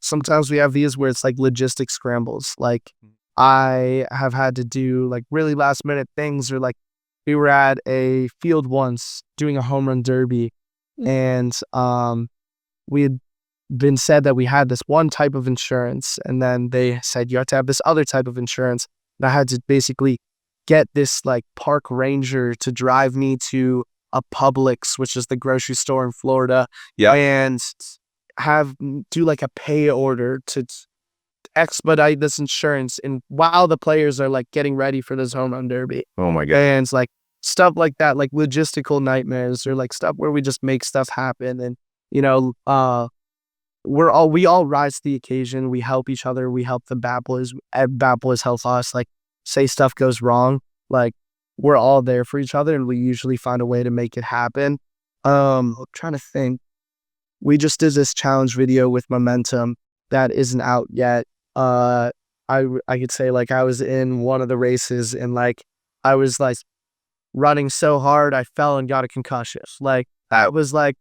sometimes we have these where it's like logistic scrambles. Like I have had to do like really last minute things, or like we were at a field once doing a home run derby, and we had been said that we had this one type of insurance, and then they said you have to have this other type of insurance. And I had to basically get this like park ranger to drive me to a Publix, which is the grocery store in Florida, and do like a pay order to expedite this insurance. And while the players are like getting ready for this home run derby.
Oh my God.
And it's like stuff like that, like logistical nightmares, or like stuff where we just make stuff happen. And, we all rise to the occasion. We help each other. We help the Bat Boys. Bat Boys help us. Like, say stuff goes wrong, like we're all there for each other, and we usually find a way to make it happen. I'm trying to think. We just did this challenge video with Momentum that isn't out yet. I could say like I was in one of the races, and like I was like running so hard I fell and got a concussion. Like that was like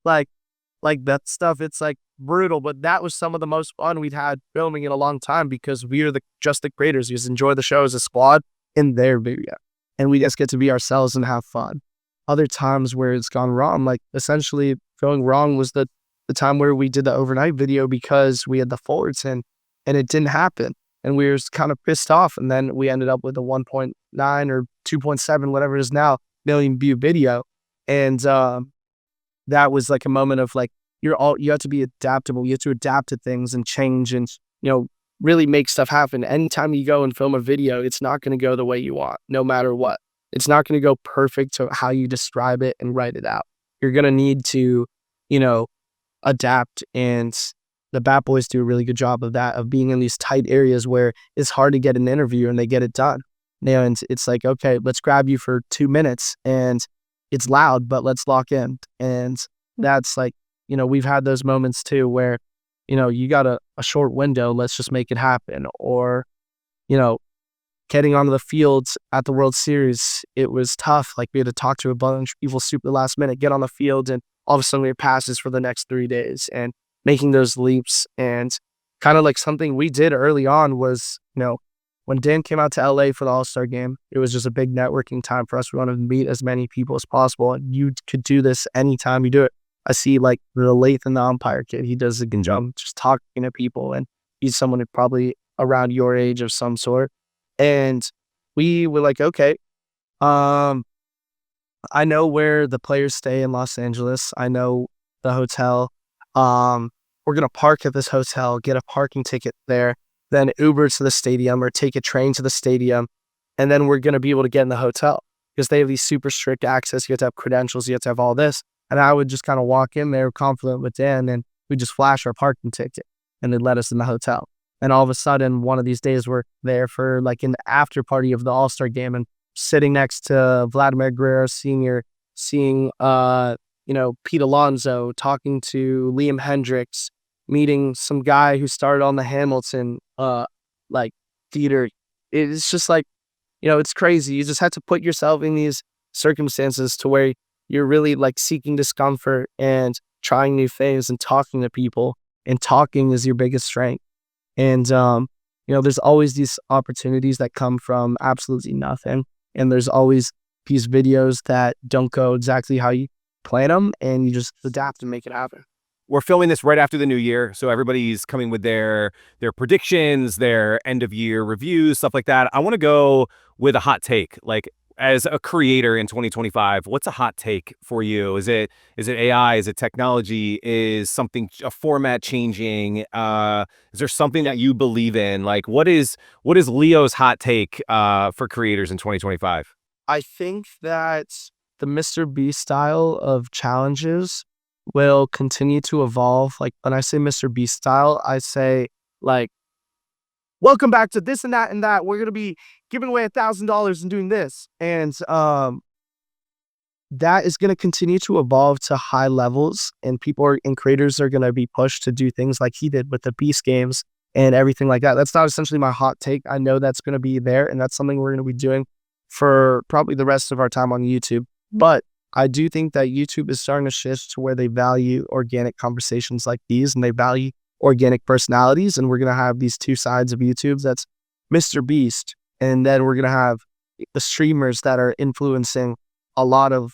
that stuff. It's like brutal, but that was some of the most fun we'd had filming in a long time, because we are just the creators. We just enjoy the show as a squad in their video, and we just get to be ourselves and have fun. Other times where it's gone wrong, like essentially going wrong was the time where we did the overnight video because we had the forwards in and it didn't happen, and we were kind of pissed off, and then we ended up with a 1.9 or 2.7 whatever it is now million view video. And that was like a moment of like, you have to be adaptable. You have to adapt to things and change and, really make stuff happen. Anytime you go and film a video, it's not going to go the way you want, no matter what. It's not going to go perfect to how you describe it and write it out. You're going to need to, adapt. And the Bat Boys do a really good job of that, of being in these tight areas where it's hard to get an interview, and they get it done. And it's like, okay, let's grab you for 2 minutes, and it's loud, but let's lock in. And that's like, we've had those moments too where, you got a short window, let's just make it happen. Or, getting onto the fields at the World Series, it was tough. Like we had to talk to a bunch of people super last minute, get on the field, and all of a sudden we had passes for the next 3 days, and making those leaps. And kind of like something we did early on was, when Dan came out to LA for the All-Star game, it was just a big networking time for us. We wanted to meet as many people as possible. And you could do this anytime you do it. I see like the Lathan, the umpire kid, he does a good job just talking to people. And he's someone who probably around your age of some sort. And we were like, okay, I know where the players stay in Los Angeles. I know the hotel. We're going to park at this hotel, get a parking ticket there, then Uber to the stadium or take a train to the stadium. And then we're going to be able to get in the hotel because they have these super strict access. You have to have credentials. You have to have all this. And I would just kind of walk in there confident with Dan and we just flash our parking ticket and they'd let us in the hotel. And all of a sudden, one of these days we're there for like an after party of the All-Star game and sitting next to Vladimir Guerrero Sr., seeing, Pete Alonso, talking to Liam Hendricks, meeting some guy who started on the Hamilton, theater. It's just like, it's crazy. You just have to put yourself in these circumstances to where you're really like seeking discomfort and trying new things and talking to people, and talking is your biggest strength. And, there's always these opportunities that come from absolutely nothing. And there's always these videos that don't go exactly how you plan them, and you just adapt and make it happen.
We're filming this right after the new year, so everybody's coming with their predictions, their end of year reviews, stuff like that. I want to go with a hot take. Like, as a creator in 2025, what's a hot take for you? Is it AI? Is it technology? Is something, a format changing? Is there something that you believe in? Like, what is Leo's hot take for creators in 2025?
I think that the Mr. Beast style of challenges will continue to evolve. Like, when I say Mr. Beast style, I say like, welcome back to this and that and that. We're going to be giving away $1,000 and doing this. And that is going to continue to evolve to high levels, and and creators are going to be pushed to do things like he did with the Beast games and everything like that. That's not essentially my hot take. I know that's going to be there, and that's something we're going to be doing for probably the rest of our time on YouTube. But I do think that YouTube is starting to shift to where they value organic conversations like these, and they value organic personalities. And we're going to have these two sides of YouTube. That's Mr. Beast. And then we're going to have the streamers that are influencing a lot of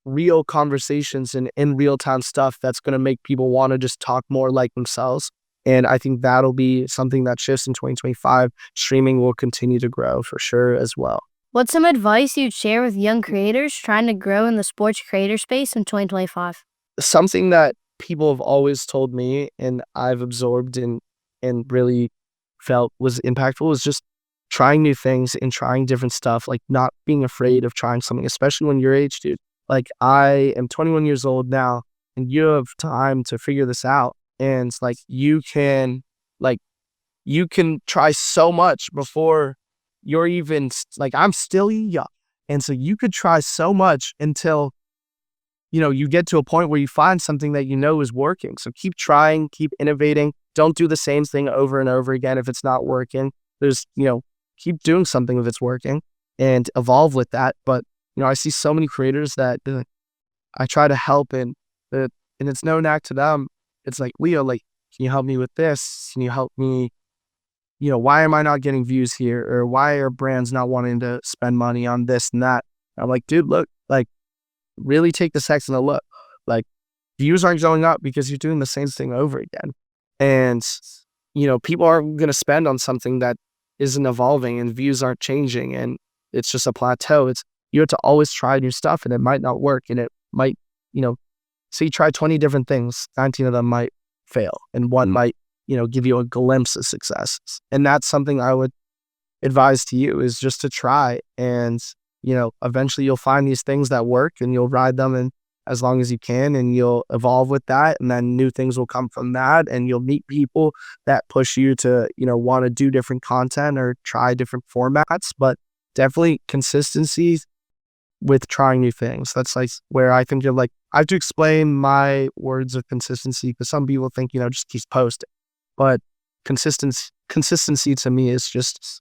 real conversations and in real time stuff that's going to make people want to just talk more like themselves. And I think that'll be something that shifts in 2025. Streaming will continue to grow for sure as well.
What's some advice you'd share with young creators trying to grow in the sports creator space in 2025?
Something that people have always told me and I've absorbed and really felt was impactful is just trying new things and trying different stuff, like not being afraid of trying something, especially when your age, dude. Like, I am 21 years old now, and you have time to figure this out. And it's like, you can try so much before you're even like, I'm still young. And so you could try so much until, you get to a point where you find something that is working. So keep trying, keep innovating. Don't do the same thing over and over again if it's not working. Keep doing something if it's working and evolve with that. But, I see so many creators that I try to help, and it's no knack to them. It's like, Leo, like, can you help me with this? Can you help me? Why am I not getting views here? Or why are brands not wanting to spend money on this and that? I'm like, dude, look, like, really take the second to look. Like, views aren't going up because you're doing the same thing over again. And, people aren't going to spend on something that isn't evolving, and views aren't changing, and it's just a plateau. You have to always try new stuff, and it might not work, and it might, say you try 20 different things, 19 of them might fail, and one might, give you a glimpse of success. And that's something I would advise to you, is just to try, and, eventually you'll find these things that work, and you'll ride them and as long as you can, and you'll evolve with that, and then new things will come from that, and you'll meet people that push you to, want to do different content or try different formats. But definitely consistency with trying new things. That's like where I think I have to explain my words of consistency, because some people think, just keep posting. But consistency to me is just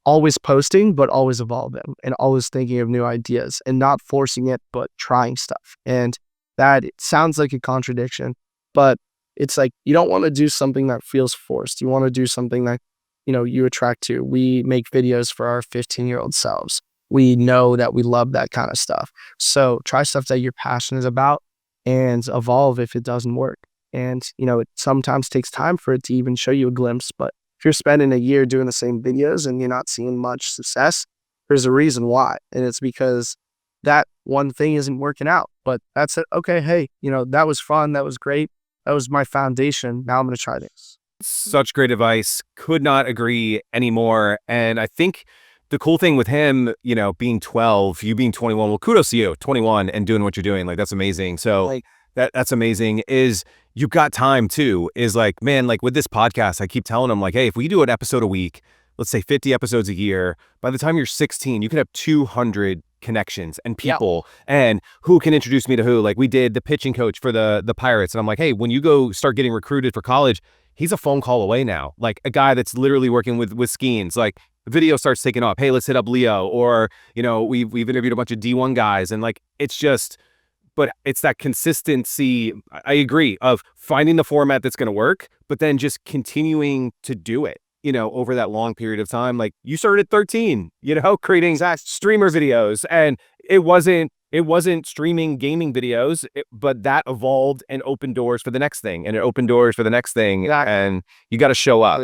always posting, but always evolving and always thinking of new ideas and not forcing it, but trying stuff. And that it sounds like a contradiction, but it's like, you don't want to do something that feels forced. You want to do something that you attract to. We make videos for our 15-year-old selves. We know that we love that kind of stuff. So try stuff that you're passionate about and evolve if it doesn't work. And, it sometimes takes time for it to even show you a glimpse. But if you're spending a year doing the same videos and you're not seeing much success, there's a reason why. And it's because that one thing isn't working out. But that's it. Okay, hey, that was fun. That was great. That was my foundation. Now I'm going to try this.
Such great advice. Could not agree anymore. And I think the cool thing with him, being 12, you being 21, well, kudos to you, 21 and doing what you're doing. Like, that's amazing. So that's amazing. Is you got time too, is like, man, like with this podcast, I keep telling him like, hey, if we do an episode a week, let's say 50 episodes a year, by the time you're 16, you could have 200 connections and people and who can introduce me to who. Like we did the pitching coach for the Pirates. And I'm like, hey, when you go start getting recruited for college, he's a phone call away now. Like a guy that's literally working with Skeens. Like the video starts taking off. Hey, let's hit up Leo. Or, we've interviewed a bunch of D1 guys, and like, it's just, but it's that consistency. I agree, of finding the format that's going to work, but then just continuing to do it, over that long period of time. Like you started at 13, creating streamer videos, and it wasn't streaming gaming videos, but that evolved and opened doors for the next thing, and it opened doors for the next thing. Exactly. And you got to show up.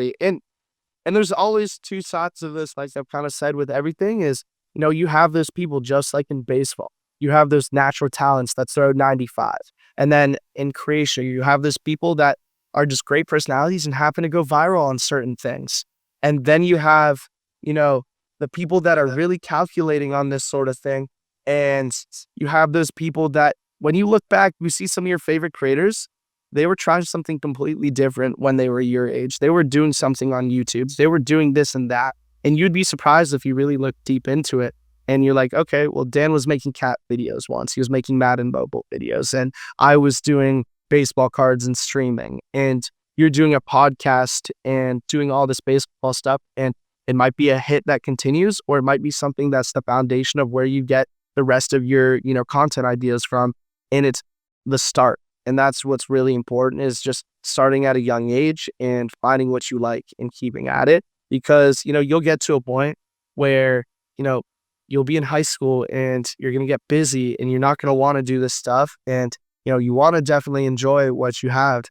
And there's always two sides of this, like I've kind of said with everything, is, you have those people just like in baseball. You have those natural talents that throw 95. And then in creation, you have those people that are just great personalities and happen to go viral on certain things. And then you have, the people that are really calculating on this sort of thing. And you have those people that when you look back, you see some of your favorite creators, they were trying something completely different when they were your age. They were doing something on YouTube. They were doing this and that. And you'd be surprised if you really look deep into it. And you're like, okay, well, Dan was making cat videos once. He was making Madden Mobile videos. And I was doing baseball cards and streaming. And you're doing a podcast and doing all this baseball stuff. And it might be a hit that continues, or it might be something that's the foundation of where you get the rest of your, content ideas from. And it's the start. And that's what's really important, is just starting at a young age and finding what you like and keeping at it. Because, you'll get to a point where, you'll be in high school and you're going to get busy and you're not going to want to do this stuff. And, you want to definitely enjoy what you have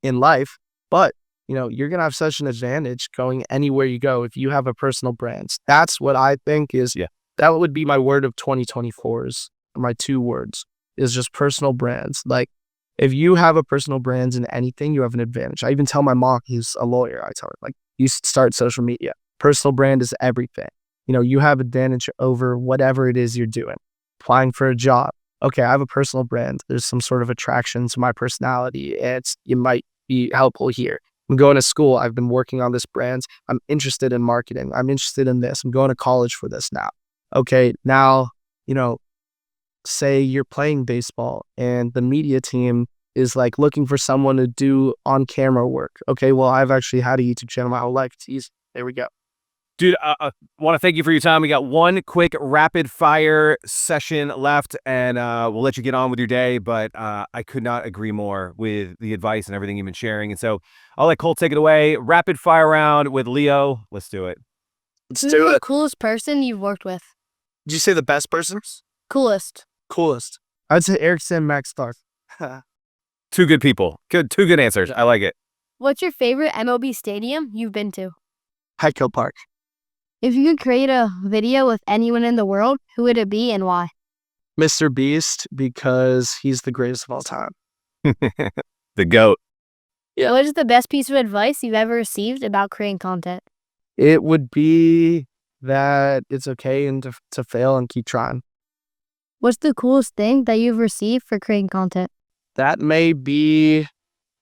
in life, but, you're going to have such an advantage going anywhere you go if you have a personal brand. That's what I think is, that would be my word of 2024's, my 2 words, is just personal brands. Like, if you have a personal brand in anything, you have an advantage. I even tell my mom, who's a lawyer, I tell her, like, you start social media. Personal brand is everything. You have advantage over whatever it is you're doing. Applying for a job. Okay, I have a personal brand. There's some sort of attraction to my personality. It might be helpful here. I'm going to school. I've been working on this brand. I'm interested in marketing. I'm interested in this. I'm going to college for this now. Okay, now, say you're playing baseball and the media team is like looking for someone to do on-camera work. Okay, well, I've actually had a YouTube channel my whole life. It's easy. There we go.
Dude, I want to thank you for your time. We got one quick rapid fire session left, and we'll let you get on with your day. But I could not agree more with the advice and everything you've been sharing. And so I'll let Cole take it away. Rapid fire round with Leo. Let's do it.
Let's
Who's
do
the
it.
coolest person you've worked with?
Did you say the best person?
Coolest.
Coolest. I'd say Erickson, Max Stark.
2 good people. Two good answers. I like it.
What's your favorite MLB stadium you've been to?
Petco Park.
If you could create a video with anyone in the world, who would it be and why?
Mr. Beast, because he's the greatest of all time.
The GOAT.
Yeah.
What is the best piece of advice you've ever received about creating content?
It would be that it's okay and to fail and keep trying.
What's the coolest thing that you've received for creating content?
That may be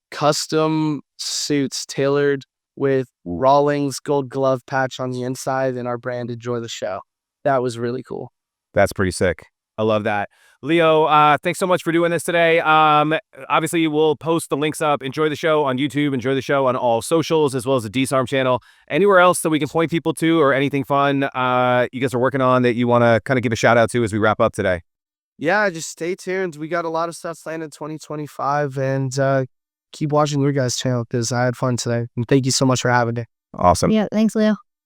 custom suits tailored with Rawlings gold glove patch on the inside and our brand Enjoy the Show. That was really cool.
That's pretty sick. I love that. Leo, thanks so much for doing this today. Obviously, we'll post the links up. Enjoy the Show on YouTube. Enjoy the Show on all socials, as well as the DSARM channel. Anywhere else that we can point people to, or anything fun you guys are working on that you want to kind of give a shout out to as we wrap up today?
Yeah, just stay tuned. We got a lot of stuff planned in 2025, and keep watching your guys' channel because I had fun today. And thank you so much for having me.
Awesome.
Yeah, thanks, Leo.